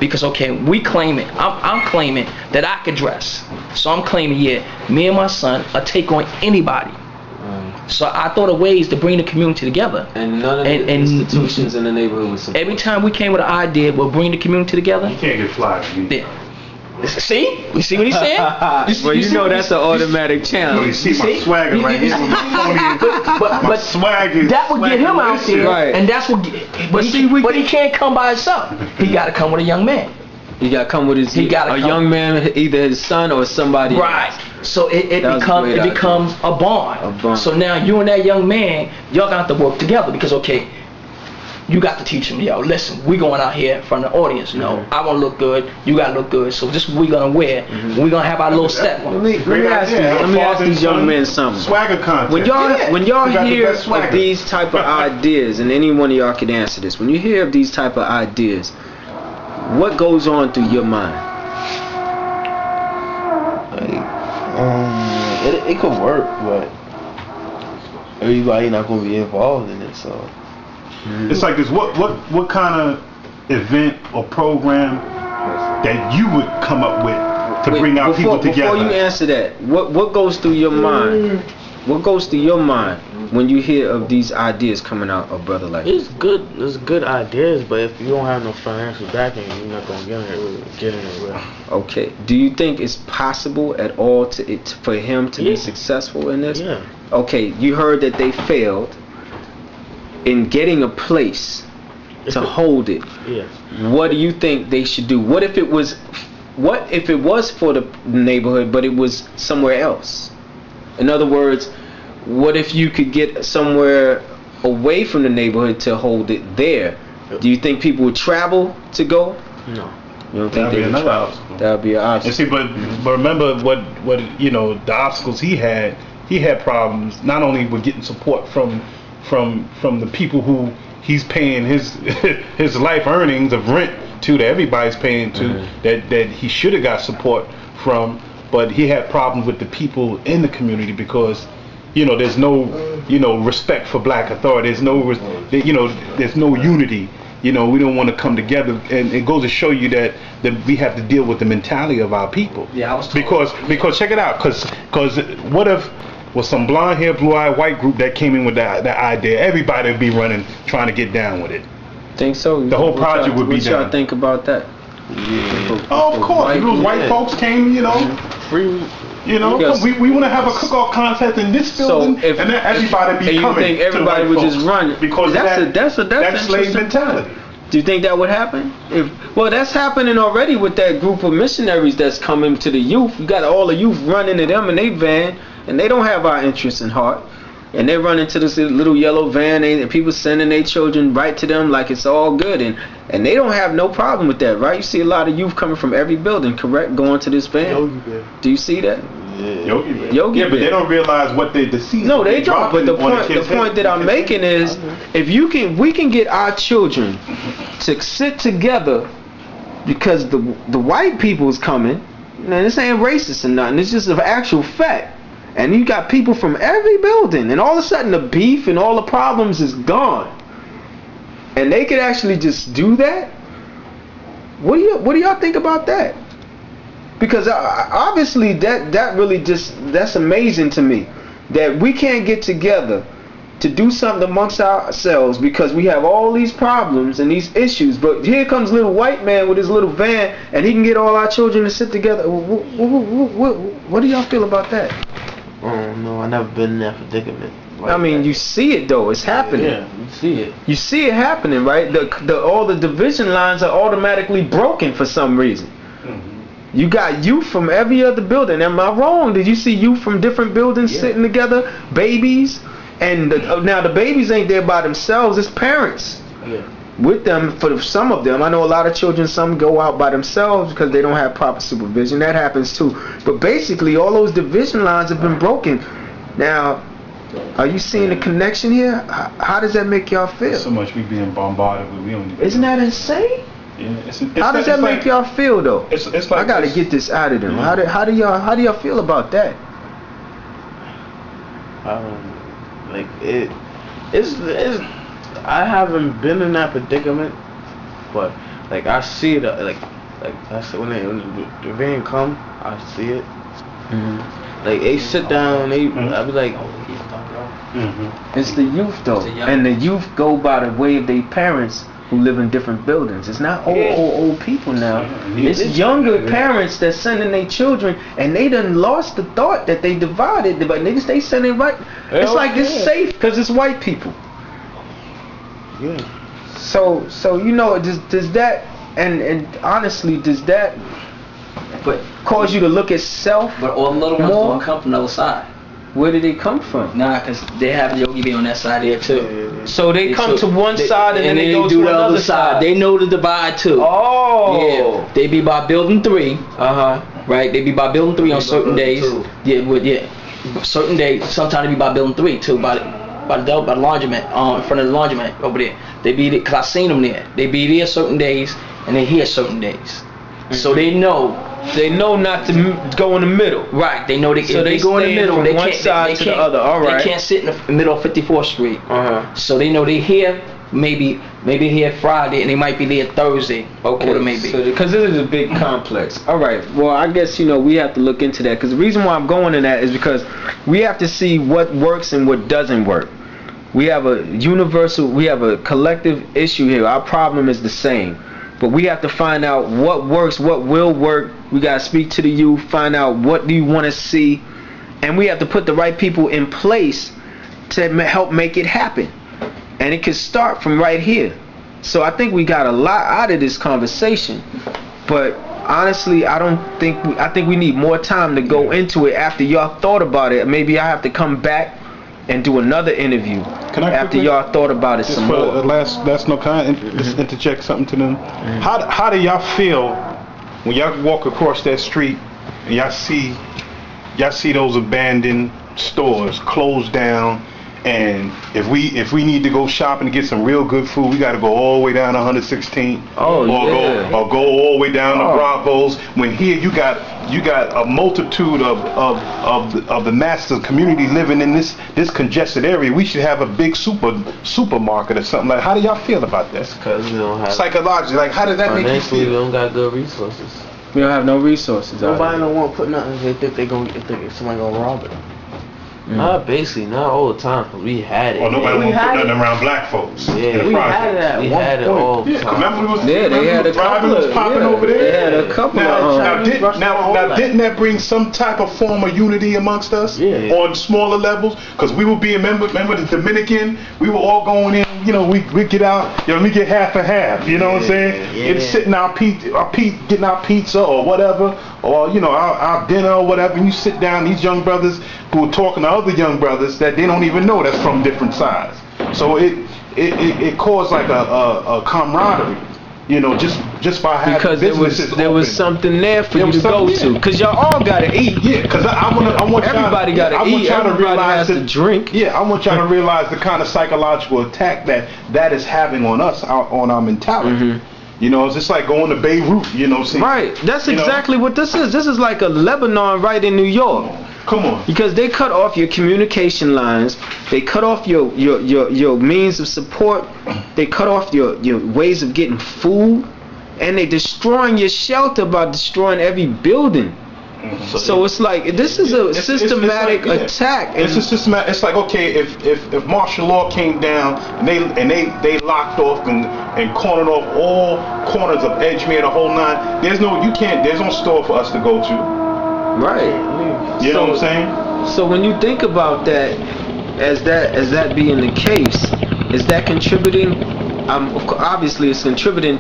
Because okay, we claim it. I'm claiming that I could dress. So I'm claiming, yeah, me and my son will take on anybody. So I thought of ways to bring the community together. And none of the institutions in the neighborhood was support. Every time we came with an idea, we'll bring the community together. You can't get fly. See? You see what he's saying? Well, you know that's an automatic challenge. You see my swagger right here. But swagger. That would get him out there, right. and that's what. But he can't come by himself. He got to come with a young man. He got to come with his. Young man, either his son or somebody. Right. So it becomes a bond. A bond. So now you and that young man, y'all got to work together because okay. You got to teach him, yo, listen, we going out here in front of the audience, you know, I want to look good, you got to look good, so this is what we going to wear, we're going to have our little step on. Let me ask these young men something. Swagger contest. When y'all hear of these type of ideas, and any one of y'all can answer this, when you hear of these type of ideas, what goes on through your mind? It could work, but everybody not going to be involved in it, so. It's like this. What kind of event or program that you would come up with to bring our people together? Before you answer that, what goes through your mind? What goes through your mind when you hear of these ideas coming out of brother like this? It's good ideas, but if you don't have no financial backing, you're not gonna get in it. Okay. Do you think it's possible at all for him to be successful in this? Yeah. Okay. You heard that they failed in getting a place to hold it. Yeah. What do you think they should do? What if it was for the neighborhood but it was somewhere else? In other words, what if you could get somewhere away from the neighborhood to hold it there? Do you think people would travel to go? No. You don't think they would travel? That would be an obstacle. And see, but remember what you know, the obstacles he had problems not only with getting support from the people who he's paying his life earnings of rent to, that everybody's paying to, that he should have got support from, but he had problems with the people in the community because there's no respect for black authority. There's no there's no unity. We don't want to come together, and it goes to show you that we have to deal with the mentality of our people. Yeah, I was because check it out, because what if was some blonde hair, blue eyed white group that came in with that idea? Everybody would be running, trying to get down with it. Think so? The whole project would be done. What y'all think about that? Yeah. Oh, of course. If those white folks came, free. We want to have a cook-off contest in this building, and then everybody be coming. You think everybody would just run? Because that's slave mentality. Do you think that would happen? Well, that's happening already with that group of missionaries that's coming to the youth. You got all the youth running to them in their van, and they don't have our interests in heart. And they run into this little yellow van, and people sending their children right to them like it's all good, and they don't have no problem with that, right? You see a lot of youth coming from every building, correct, going to this van. Do you see that? Yeah, but they don't realize what they deceive. No, they don't. But the point that I'm making is, if we can get our children to sit together, because the white people is coming. Now, this ain't racist or nothing. It's just an actual fact. And you got people from every building, and all of a sudden the beef and all the problems is gone. And they could actually just do that. What do y'all think about that? Because obviously that really that's amazing to me, that we can't get together to do something amongst ourselves because we have all these problems and these issues. But here comes little white man with his little van, and he can get all our children to sit together. What do y'all feel about that? Oh no, I never been in that predicament. I mean, you see it though. It's happening. Yeah, you see it. You see it happening, right? All the division lines are automatically broken for some reason. You got youth from every other building. Am I wrong? Did you see youth from different buildings sitting together? Babies, and now the babies ain't there by themselves. It's parents with them. For some of them, I know a lot of children. Some go out by themselves because they don't have proper supervision. That happens too. But basically, all those division lines have been broken. Now, are you seeing the connection here? How does that make y'all feel? So much we being bombarded with. We don't even Isn't that insane? Yeah, how does that make y'all feel though? It's like I gotta get this out of them. How do y'all feel about that? It's I haven't been in that predicament, but like I see it, like I said when the van come, I see it. Like they sit down, I be like, it's the youth though, and the youth go by the way of their parents who live in different buildings. It's not old people now. It's younger parents that sending their children, and they done lost the thought that they divided. But niggas, they sending right. It's like it's safe because it's white people. yeah. So you know, does that and honestly, does that But cause you to look at self? but all the little ones more? gonna come from the other side. Where did they come from? Nah, cause they have the Yogi B on that side there too. So they come to one side and then they go do to the another other side. They know the divide too. Oh. Yeah, they be by building 3. Right, they be by building 3 on certain days. Certain days. Sometimes they be by building 3 too. By the laundromat, in front of the laundromat over there. They be there, cause I seen them there. They be there certain days and they here certain days. So they know not to go in the middle. Right, they know So they go in the middle. from They one can't, side to the other. All right. They can't sit in the middle of 54th Street. So they know they here maybe here Friday and they might be there Thursday. Okay, or maybe. Because this is a big complex. All right. Well, I guess we have to look into that, because the reason why I'm going in that is because we have to see what works and what doesn't work. We have a collective issue here. Our problem is the same. But we have to find out what works, what will work. We got to speak to the youth, find out what do you want to see. And we have to put the right people in place to help make it happen. And it can start from right here. So I think we got a lot out of this conversation. But honestly, I think we need more time to go into it after y'all thought about it. Maybe I have to come back and do another interview after y'all thought about it some more. Last note, can I just interject something to them? How do y'all feel when y'all walk across that street and y'all see those abandoned stores closed down, and if we need to go shopping to get some real good food, we got to go all the way down to 116th, or go all the way down to Bravos. When here you got a multitude of the masses community living in this congested area. We should have a big supermarket or something. Like, how do y'all feel about that? Because we don't have Psychologically, like, how does that make you feel? We don't got good resources. We don't have no resources. Nobody don't want to put nothing. They think somebody gonna rob it. Not all the time, because we had it. Or nobody want to put nothing around black folks. Yeah, we had it at one point. All the time. Remember they had a couple of popping over there. They had a couple now, didn't that bring some type of form of unity amongst us on smaller levels? Because we would be remember the Dominican, we were all going in. We get out. Let me get half and half. You know what I'm saying? It's sitting getting our pizza or whatever, or our dinner or whatever. And you sit down. These young brothers who are talking to other young brothers that they don't even know that's from different sides. So it caused like a camaraderie. Just by having because there was something there for you to go to. Because y'all all gotta eat. Yeah, because I want everybody gotta eat. Everybody has to drink. Yeah, I want y'all to realize the kind of psychological attack that is having on us, on our mentality. It's just like going to Beirut. Right. That's exactly what this is. This is like a Lebanon right in New York. Come on. Because they cut off your communication lines, they cut off your means of support, they cut off your ways of getting food, and they destroying your shelter by destroying every building. So it's like this is a systematic attack. It's a systematic. It's like, okay, if martial law came down and they locked off and cornered off all corners of Edgemere, the whole 9. There's no store for us to go to. Right. You know what I'm saying? So when you think about that, as that being the case, is that contributing? Obviously, it's contributing